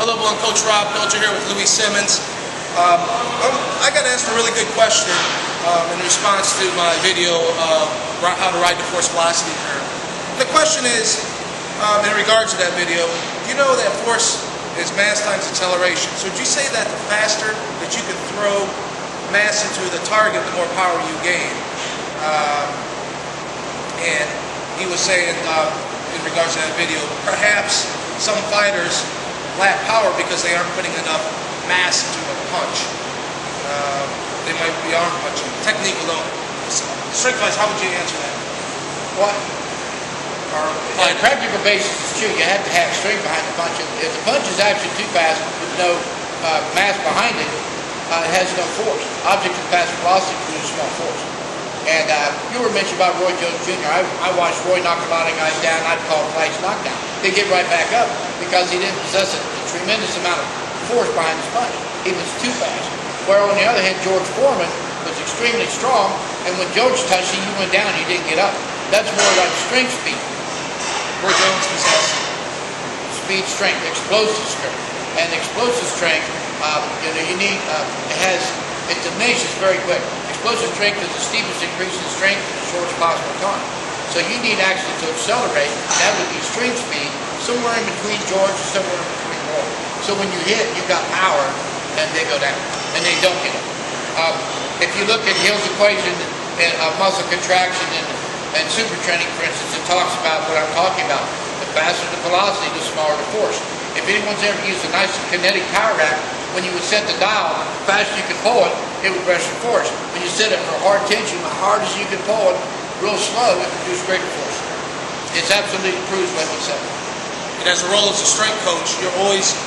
Hello, everyone. Coach Rob Pilger here with Louie Simmons. I got asked a really good question in response to my video of how to ride the force velocity curve. The question is, in regards to that video, you know that force is mass times acceleration. So would you say that the faster that you can throw mass into the target, the more power you gain? And he was saying, in regards to that video, perhaps some fighters lack power because they aren't putting enough mass into a punch. They might be arm punching. Technique alone. Strength-wise, how would you answer that? What? On a practical basis, it's true. You have to have strength behind the punch. If the punch is actually too fast with no mass behind it, it has no force. Object of fast velocity produces small force. And you were mentioning about Roy Jones Jr. I watched Roy knock a lot of guys down. I'd call flags knockdown. They get right back up because he didn't possess a tremendous amount of force behind his punch. He was too fast. Where on the other hand, George Foreman was extremely strong, and when George touched you, you went down, you didn't get up. That's more like strength speed. Roy Jones possessed speed, strength, explosive strength. And explosive strength, you need, it diminishes very quick. Explosive strength is the steepest increase in strength in the shortest possible time. So you need actually to accelerate, that would be strength speed, somewhere in between George and somewhere in between Roy. So when you hit, you've got power, and they go down, and they don't get up. If you look at Hill's equation of muscle contraction and super training, for instance, it talks about what I'm talking about. The faster the velocity, the smaller the force. If anyone's ever used a nice kinetic power rack, when you would set the dial, the faster you could pull it, it would rest your force. When you set it for hard tension, the hard as you could pull it, real slow, it produces greater force. It's absolutely proves what he said. And as a role as a strength coach, you're always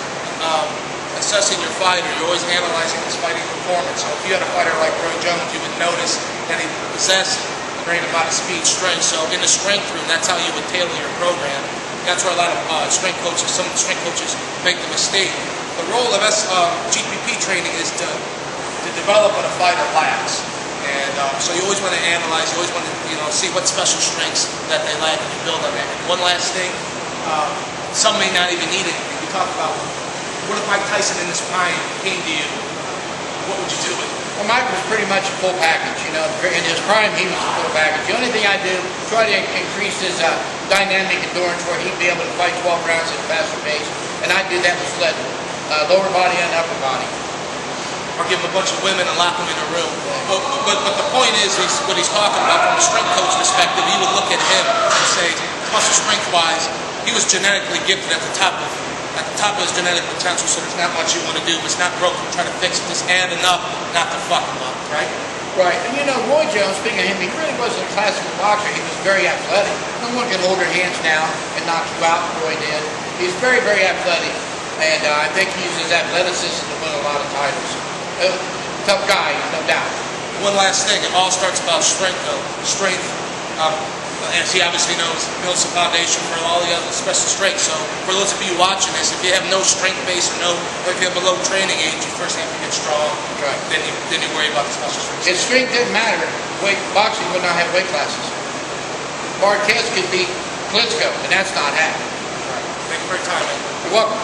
assessing your fighter. You're always analyzing his fighting performance. So if you had a fighter like Roy Jones, you would notice that he possessed a great amount of speed, strength. So in the strength room, that's how you would tailor your program. That's where a lot of strength coaches, some strength coaches make the mistake. The role of GPP training is to develop what a fighter lacks. And so you always want to analyze, you always want to see what special strengths that they lack, and you build on that. And one last thing, some may not even need it. You talk about, what if Mike Tyson in his prime came to you? What would you do with him? Well, Mike was pretty much a full package. In his prime, he was a full package. The only thing I do, try to increase his dynamic endurance where he'd be able to fight 12 rounds at a faster pace. And I did that with sled, lower body and upper body. Or give him a bunch of women and lock them in a room. But the point is, what he's talking about from a strength coach perspective, you would look at him and say, muscle strength-wise, he was genetically gifted at the top of his genetic potential, so there's not much you want to do. It's not broken. Try to fix it. Just add enough not to fuck him up, right? Right. And Roy Jones, speaking of him, he really wasn't a classical boxer. He was very athletic. No one can hold your hands down and knock you out, Roy did. He's very, very athletic. And I think he uses athleticism to win a lot of titles. Tough guy, no doubt. One last thing. It all starts about strength, though. Strength. As he obviously knows, builds the foundation for all the other special strengths. So for those of you watching this, if you have no strength base or if you have a low training age, you first have to get strong. Right. Then you worry about the special strengths. His strength didn't matter. Boxing would not have weight classes. Marquez could beat Klitschko, and that's not happening. Right. Thank you for your time, man. You're welcome.